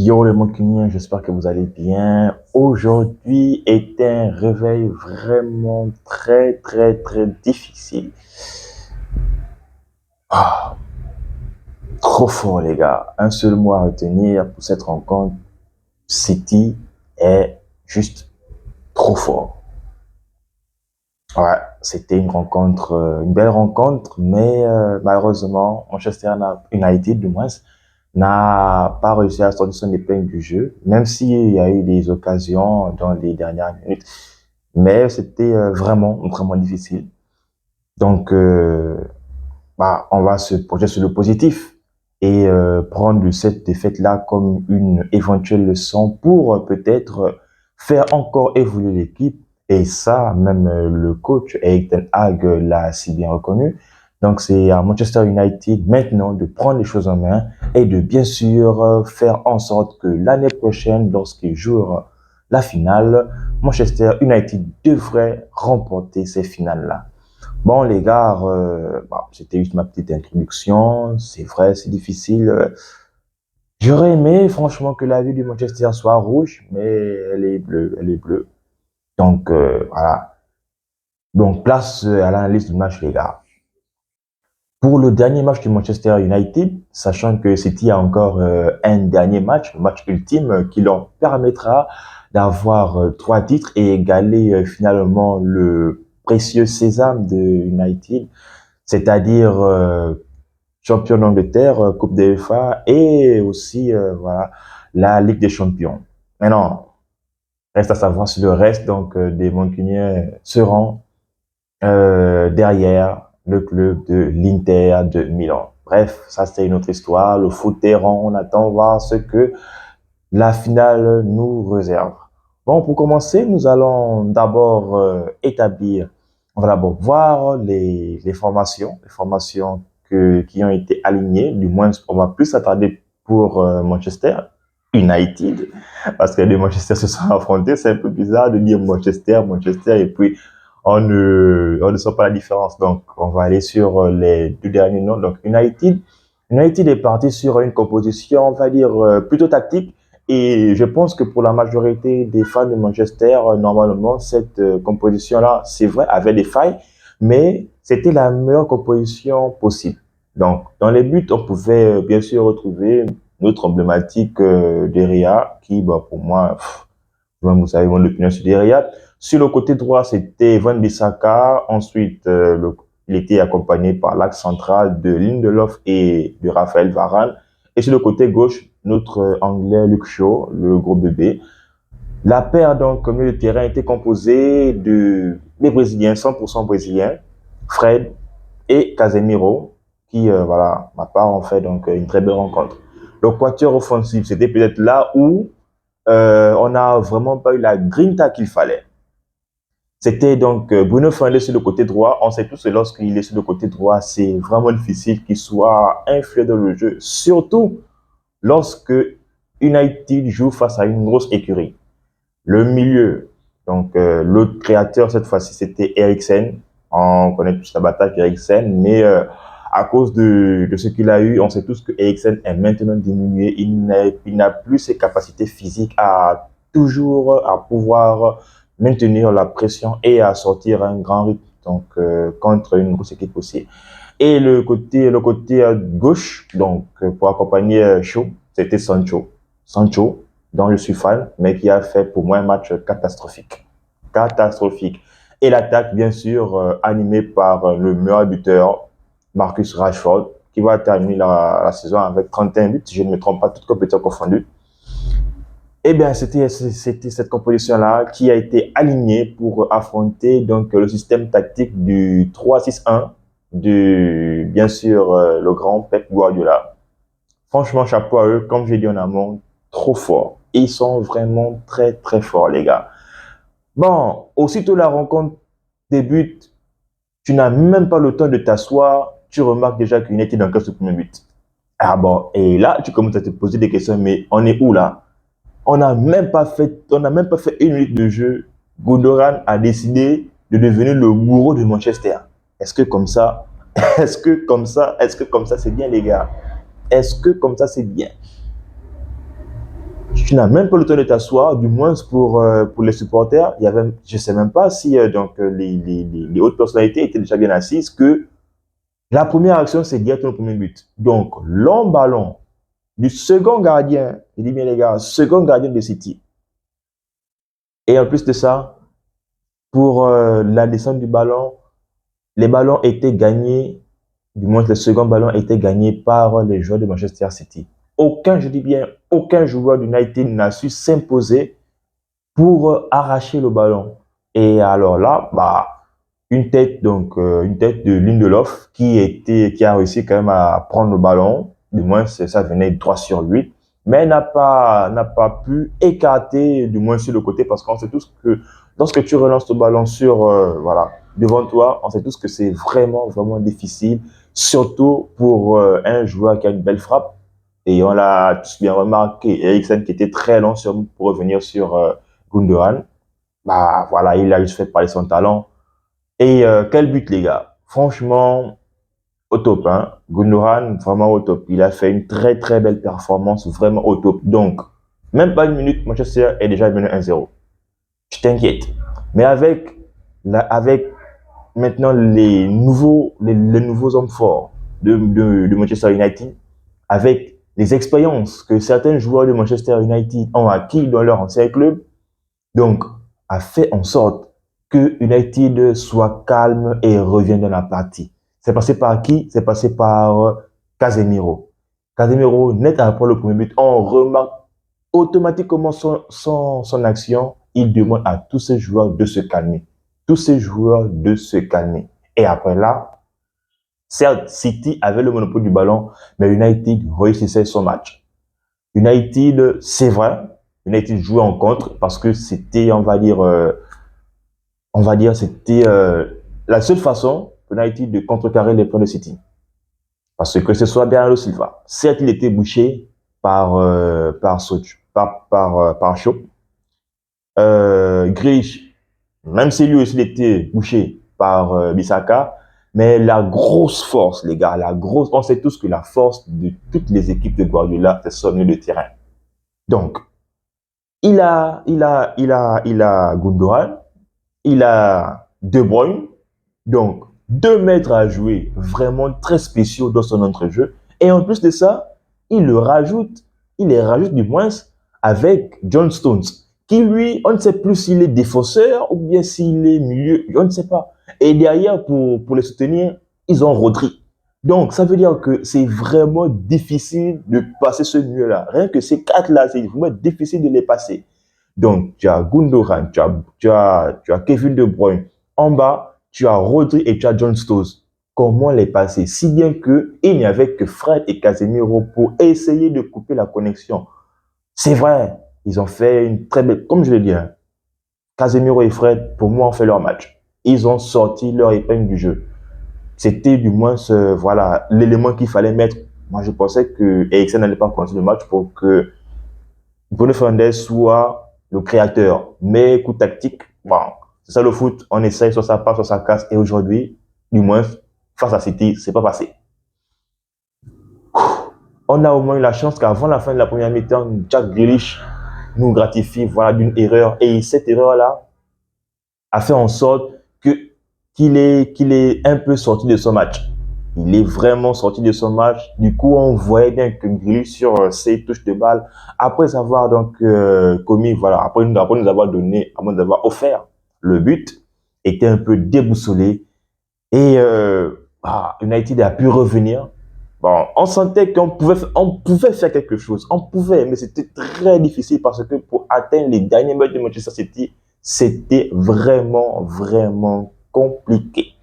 Yo les mancuniens, j'espère que vous allez bien. Aujourd'hui est un réveil vraiment très difficile. Ah, trop fort les gars. Un seul mot à retenir pour cette rencontre. City est juste trop fort. Ouais, c'était une belle rencontre, mais malheureusement, United, du moins, n'a pas réussi à sortir son épingle du jeu, même s'il y a eu des occasions dans les dernières minutes. Mais c'était vraiment difficile. Donc, on va se projeter sur le positif et prendre cette défaite-là comme une éventuelle leçon pour peut-être faire encore évoluer l'équipe. Et ça, même le coach Erik ten Hag l'a si bien reconnu. Donc, c'est à Manchester United maintenant de prendre les choses en main et de bien sûr faire en sorte que l'année prochaine, lorsqu'ils jouent la finale, Manchester United devrait remporter ces finales-là. Bon, les gars, c'était juste ma petite introduction. C'est vrai, c'est difficile. J'aurais aimé, franchement, que la ville du Manchester soit rouge, mais elle est bleue. Donc, voilà. Donc, place à l'analyse du match, les gars. Pour le dernier match du Manchester United, sachant que City a encore un dernier match, le match ultime, qui leur permettra d'avoir 3 titres et égaler finalement le précieux sésame de United, c'est-à-dire champion d'Angleterre, Coupe des UEFA et aussi voilà la Ligue des Champions. Maintenant, reste à savoir si le reste donc des Mancuniens seront derrière le club de l'Inter de Milan. Bref, ça c'est une autre histoire. Le foot est rond, on attend voir ce que la finale nous réserve. Bon, pour commencer, nous allons d'abord on va d'abord voir les formations qui ont été alignées. Du moins, on va plus s'attarder pour Manchester United, parce que les Manchester se sont affrontés. C'est un peu bizarre de dire Manchester, et puis on ne sent pas la différence. Donc, on va aller sur les deux derniers noms. Donc, United est parti sur une composition, on va dire, plutôt tactique. Et je pense que pour la majorité des fans de Manchester, normalement, cette composition-là, c'est vrai, avait des failles, mais c'était la meilleure composition possible. Donc, dans les buts, on pouvait bien sûr retrouver notre emblématique Deria, qui, bah, pour moi, vous savez mon opinion sur Deria. Sur le côté droit, c'était Van Bissaka. Ensuite, il était accompagné par l'axe central de Lindelof et de Raphaël Varane. Et sur le côté gauche, notre Anglais Luke Shaw, le gros bébé. La paire, donc, comme milieu de terrain, était composée de des Brésiliens, 100% brésiliens, Fred et Casemiro, qui, voilà, ma part, ont fait donc une très belle rencontre. Le quatuor offensif, c'était peut-être là où on n'a vraiment pas eu la grinta qu'il fallait. C'était donc Bruno Fernandes sur le côté droit. On sait tous que lorsqu'il est sur le côté droit, c'est vraiment difficile qu'il soit influent dans le jeu, surtout lorsque United joue face à une grosse écurie. Le milieu, donc l'autre créateur cette fois-ci, c'était Eriksen. On connaît tous la bataille d'Eriksen, mais à cause de ce qu'il a eu, on sait tous que Eriksen est maintenant diminué. Il n'a plus ses capacités physiques à pouvoir maintenir la pression et à sortir un grand rythme donc contre une grosse équipe aussi. Et le côté gauche, donc pour accompagner Shaw, c'était Sancho. Sancho, dont je suis fan, mais qui a fait pour moi un match catastrophique. Catastrophique. Et l'attaque, bien sûr, animée par le meilleur buteur, Marcus Rashford, qui va terminer la saison avec 31 buts, si je ne me trompe pas, toutes compétitions confondues. Eh bien, c'était cette composition-là qui a été alignée pour affronter donc le système tactique du 3-6-1 de, bien sûr, le grand Pep Guardiola. Franchement, chapeau à eux, comme j'ai dit en amont, trop forts. Ils sont vraiment très forts, les gars. Bon, aussitôt la rencontre débute, tu n'as même pas le temps de t'asseoir, tu remarques déjà qu'il était dans le premier but. Ah bon, et là, tu commences à te poser des questions, mais on est où là? On n'a même pas fait 1 minute de jeu. Gundogan a décidé de devenir le bourreau de Manchester. Est-ce que comme ça, est-ce que comme ça c'est bien les gars? Est-ce que comme ça c'est bien? tu n'as même pas le temps de t'asseoir, du moins pour les supporters. Il y avait, je sais même pas si les hautes personnalités étaient déjà bien assises que la première action, c'est directement le premier but. Donc, long ballon du second gardien, je dis bien les gars, second gardien de City. Et en plus de ça, pour la descente du ballon, les ballons étaient gagnés, du moins le second ballon était gagné par les joueurs de Manchester City. Aucun, je dis bien, aucun joueur d'United n'a su s'imposer pour arracher le ballon. Et alors là, une tête de Lindelof qui a réussi quand même à prendre le ballon. Du moins, ça venait droit sur lui, mais n'a pas pu écarter, du moins sur le côté, parce qu'on sait tous que lorsque tu relances le ballon devant toi, on sait tous que c'est vraiment difficile, surtout pour un joueur qui a une belle frappe. Et on l'a tous bien remarqué, Eriksen qui était très lent pour revenir sur Gundogan. Voilà, il a juste fait parler son talent. Et quel but, les gars. Franchement, au top. Hein. Gundogan, vraiment au top. Il a fait une très belle performance, vraiment au top. Donc, même pas une minute, Manchester est déjà venu 1-0. Je t'inquiète. Mais avec maintenant les nouveaux hommes forts de Manchester United, avec les expériences que certains joueurs de Manchester United ont acquis dans leur ancien club, donc, a fait en sorte que United soit calme et revienne dans la partie. C'est passé par qui? C'est passé par Casemiro. Casemiro, net après le premier but, on remarque automatiquement son action. Il demande à tous ces joueurs de se calmer. Tous ces joueurs de se calmer. Et après là, certes, City avait le monopole du ballon, mais United réussissait son match. United, c'est vrai, United jouait en contre parce que c'était, c'était la seule façon pour United de contrecarrer les plans de City. Parce que ce soit Bernardo Silva, certes, il était bouché par Shaw. Grealish, même si lui aussi il était bouché par Bissaka, mais la grosse force, les gars, on sait tous que la force de toutes les équipes de Guardiola, c'est son milieu de terrain. Donc, il a Gundogan, il a De Bruyne, donc 2 mètres à jouer, vraiment très spéciaux dans son entrejeu. Et en plus de ça, il les rajoute du moins avec John Stones, qui lui, on ne sait plus s'il est défenseur ou bien s'il est milieu, on ne sait pas. Et derrière, pour les soutenir, ils ont Rodri. Donc, ça veut dire que c'est vraiment difficile de passer ce milieu-là. Rien que ces 4-là, c'est vraiment difficile de les passer. Donc, tu as Gundogan, tu as Kevin De Bruyne. En bas, tu as Rodri et tu as John Stones. Comment les passer? Si bien qu'il n'y avait que Fred et Casemiro pour essayer de couper la connexion. C'est vrai, ils ont fait une très belle... Comme je l'ai dit, hein, Casemiro et Fred, pour moi, ont fait leur match. Ils ont sorti leur épingle du jeu. C'était du moins l'élément qu'il fallait mettre. Moi, je pensais que Eriksen n'allait pas continuer le match pour que Bruno Fernandes soit le créateur. Mais coup tactique, c'est ça le foot. On essaye, soit ça passe, soit ça casse. Et aujourd'hui, du moins, face à City, c'est pas passé. On a au moins eu la chance qu'avant la fin de la première mi-temps, Jack Grealish nous gratifie d'une erreur. Et cette erreur-là a fait en sorte qu'il est un peu sorti de son match. Il est vraiment sorti de son match. Du coup, on voyait bien que Grealish sur ses touches de balle, après avoir après nous avoir offert le but, était un peu déboussolé. Et United a pu revenir. Bon, on sentait qu'on pouvait faire quelque chose. On pouvait, mais c'était très difficile parce que pour atteindre les derniers mètres de Manchester City, c'était vraiment compliqué.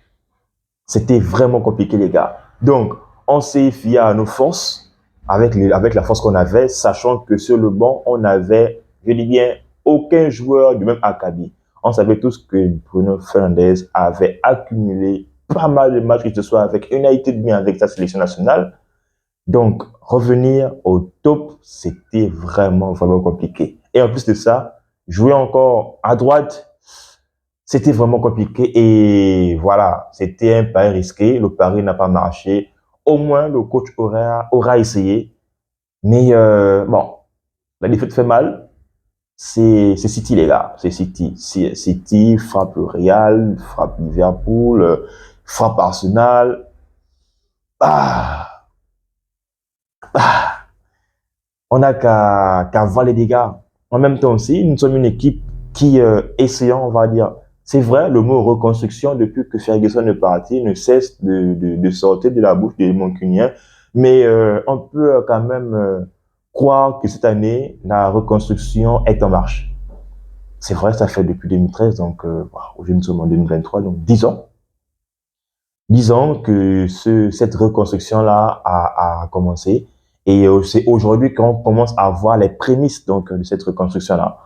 C'était vraiment compliqué, les gars. Donc, on s'est fié à nos forces, avec la force qu'on avait, sachant que sur le banc, on avait, je dis bien, aucun joueur du même acabit. On savait tous que Bruno Fernandes avait accumulé pas mal de matchs, que ce soit avec United, bien avec sa sélection nationale. Donc, revenir au top, c'était vraiment compliqué. Et en plus de ça, jouer encore à droite, c'était vraiment compliqué. Et voilà, c'était un pari risqué. Le pari n'a pas marché. Au moins, le coach aura essayé. Mais La défaite fait mal. C'est City, les gars. C'est City. City frappe le Real, frappe Liverpool, frappe Arsenal. Ah, ah. On n'a qu'à voir les dégâts. En même temps aussi, nous sommes une équipe qui, essayant, on va dire, c'est vrai, le mot reconstruction, depuis que Ferguson est parti, ne cesse de sortir de la bouche des Mancuniens. Mais on peut quand même croire que cette année, la reconstruction est en marche. C'est vrai, ça fait depuis 2013, donc aujourd'hui nous sommes en 2023, donc 10 ans. 10 ans que cette reconstruction-là a commencé. Et c'est aujourd'hui qu'on commence à voir les prémices donc, de cette reconstruction-là.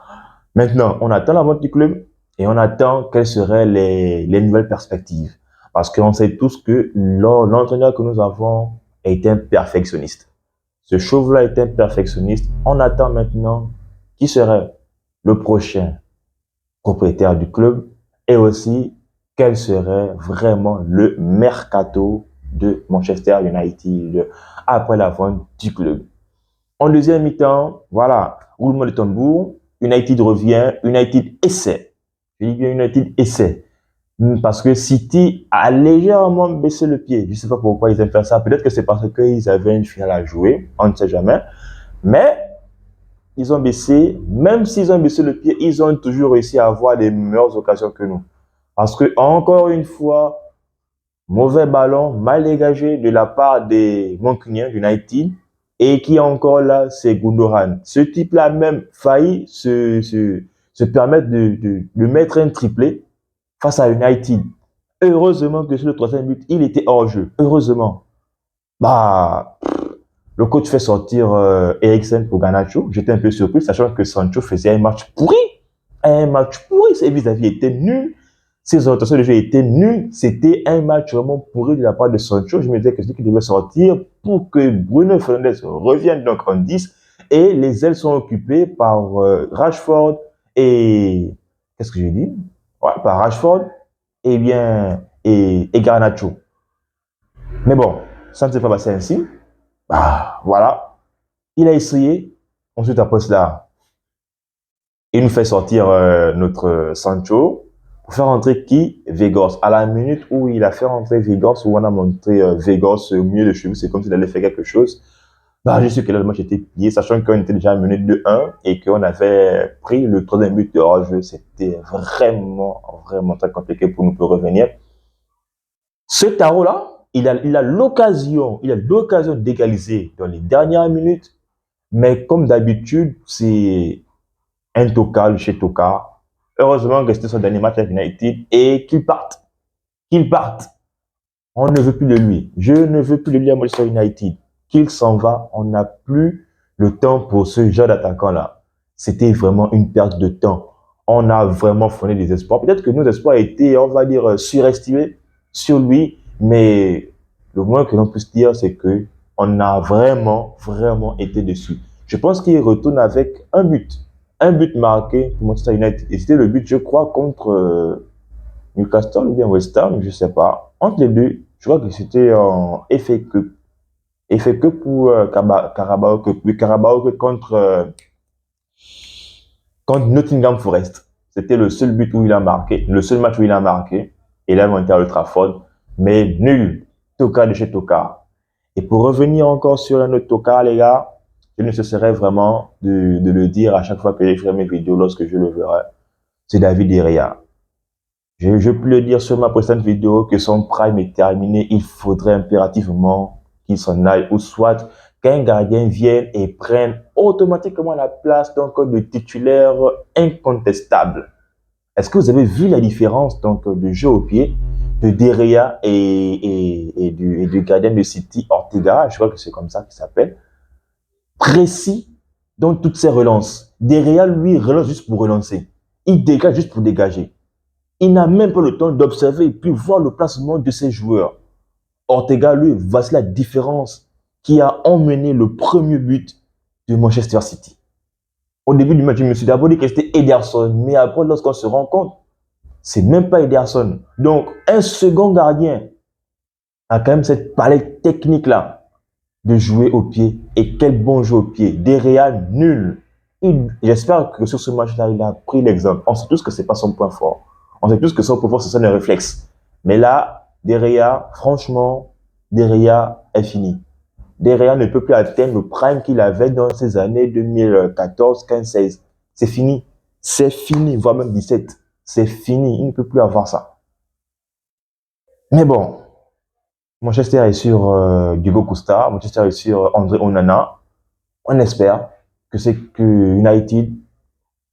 Maintenant, on attend la vente du club et on attend quelles seraient les nouvelles perspectives. Parce qu'on sait tous que l'entraîneur que nous avons est un perfectionniste. Ce chauve-là est un perfectionniste. On attend maintenant qui serait le prochain propriétaire du club et aussi quel serait vraiment le mercato de Manchester United après la vente du club. En deuxième mi-temps, voilà, roulement de tambour, United revient, United essaie. Je dis bien United essaie. Parce que City a légèrement baissé le pied. Je ne sais pas pourquoi ils aiment faire ça. Peut-être que c'est parce qu'ils avaient une finale à jouer. On ne sait jamais. Mais ils ont baissé. Même s'ils ont baissé le pied, ils ont toujours réussi à avoir des meilleures occasions que nous. Parce que, encore une fois, mauvais ballon, mal dégagé de la part des Mancuniens United. Et qui est encore là, c'est Gundogan. Ce type-là a même failli se permettre de mettre un triplé face à United. Heureusement que sur le troisième but, il était hors jeu. Heureusement. Bah, le coach fait sortir Eriksen pour Garnacho. J'étais un peu surpris, sachant que Sancho faisait un match pourri. Un match pourri. Ses vis-à-vis étaient nuls. Ses orientations de jeu étaient nulles. C'était un match vraiment pourri de la part de Sancho. Je me disais que c'est lui qui devait sortir pour que Bruno Fernandes revienne donc en 10. Et les ailes sont occupées par Rashford et... Qu'est-ce que j'ai dit? Ouais, par Rashford et Garnacho. Mais bon, ça ne s'est pas passé ainsi. Ah, voilà. Il a essayé. Ensuite, après cela, il nous fait sortir notre Sancho pour faire entrer qui? Weghorst. À la minute où il a fait entrer Weghorst, où on a montré Weghorst au milieu de cheveux, c'est comme s'il allait faire quelque chose. Bah, je sais que là, le match était plié, sachant qu'on était déjà mené 2-1 et qu'on avait pris le troisième but de hors-jeu. C'était vraiment, vraiment très compliqué pour nous pour revenir. Ce tarot-là, il a l'occasion d'égaliser dans les dernières minutes, mais comme d'habitude, c'est un tocal chez Toka. Heureusement que c'était son dernier match avec United et qu'il parte. Qu'il parte. On ne veut plus de lui. Je ne veux plus de lui à Manchester United. Qu'il s'en va. On n'a plus le temps pour ce genre d'attaquant-là. C'était vraiment une perte de temps. On a vraiment fondé des espoirs. Peut-être que nos espoirs étaient, on va dire, surestimés sur lui, mais le moins que l'on puisse dire, c'est que on a vraiment, vraiment été déçus. Je pense qu'il retourne avec un but. Un but marqué pour Manchester United. Et c'était le but, je crois, contre Newcastle ou bien West Ham, je ne sais pas. Entre les deux, je crois que c'était en FA Cup. FA Cup ou Carabao Cup. Oui, Carabao Cup contre Nottingham Forest. C'était le seul but où il a marqué, le seul match où il a marqué. Et là, on était à Old Trafford. Mais nul. Toka de chez Toka. Et pour revenir encore sur un autre Toka, les gars, je ne cesserai vraiment de le dire à chaque fois que je ferai mes vidéos lorsque je le verrai. C'est David De Gea. Je peux le dire sur ma précédente vidéo que son prime est terminé. Il faudrait impérativement qu'il s'en aille ou soit qu'un gardien vienne et prenne automatiquement la place donc de titulaire incontestable. Est-ce que vous avez vu la différence donc de jeu au pied de De Gea et du gardien de City Ortega, je crois que c'est comme ça qu'il s'appelle, précis dans toutes ses relances. De Gea, lui, relance juste pour relancer. Il dégage juste pour dégager. Il n'a même pas le temps d'observer et puis voir le placement de ses joueurs. Ortega, lui, voici la différence qui a emmené le premier but de Manchester City. Au début du match, je me suis d'abord dit que c'était Ederson, mais après, lorsqu'on se rend compte, c'est même pas Ederson. Donc, un second gardien a quand même cette palette technique-là de jouer au pied. Et quel bon jeu au pied. De Gea, nul. J'espère que sur ce match-là, il a pris l'exemple. On sait tous que c'est pas son point fort. On sait tous que son point fort, c'est son réflexe. Mais là, Derrea, franchement, Derrea est fini. Derrea ne peut plus atteindre le prime qu'il avait dans ces années 2014, 15, 16. C'est fini. C'est fini, voire même 17. C'est fini. Il ne peut plus avoir ça. Mais bon, Manchester est sur Diego Costa, Manchester est sur André Onana. On espère que United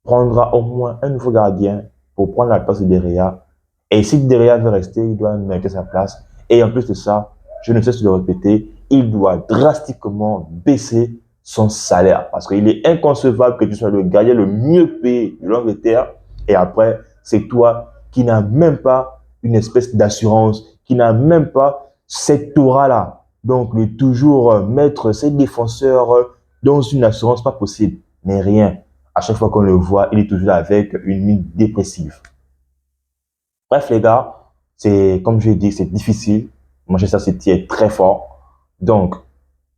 prendra au moins un nouveau gardien pour prendre la place de Derrea. Et si Derrea veut rester, il doit mériter sa place. Et en plus de ça, je ne cesse de le répéter, il doit drastiquement baisser son salaire. Parce qu'il est inconcevable que tu sois le gardien le mieux payé de l'Angleterre. Et après, c'est toi qui n'as même pas une espèce d'assurance, qui n'a même pas cette aura-là. Donc, de toujours mettre ses défenseurs dans une assurance pas possible. Mais rien. À chaque fois qu'on le voit, il est toujours là avec une mine dépressive. Bref, les gars, c'est comme je l'ai dit, c'est difficile. Manchester City est très fort. Donc,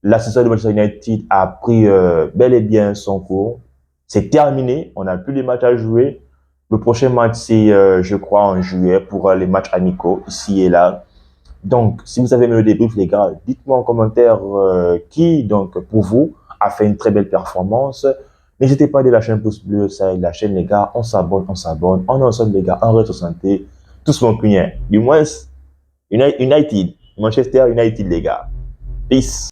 la saison de Manchester United a pris bel et bien son cours. C'est terminé. On n'a plus les matchs à jouer. Le prochain match, c'est, je crois, en juillet pour les matchs amicaux, ici et là. Donc, si vous avez aimé le débrief, les gars, dites-moi en commentaire qui, donc, pour vous, a fait une très belle performance. N'hésitez pas à lâcher un pouce bleu, ça aide la chaîne, les gars. On s'abonne, on s'abonne. On est ensemble, les gars. On reste en santé. Tous mon cugnet. Du moins, United. Manchester United, les gars. Peace.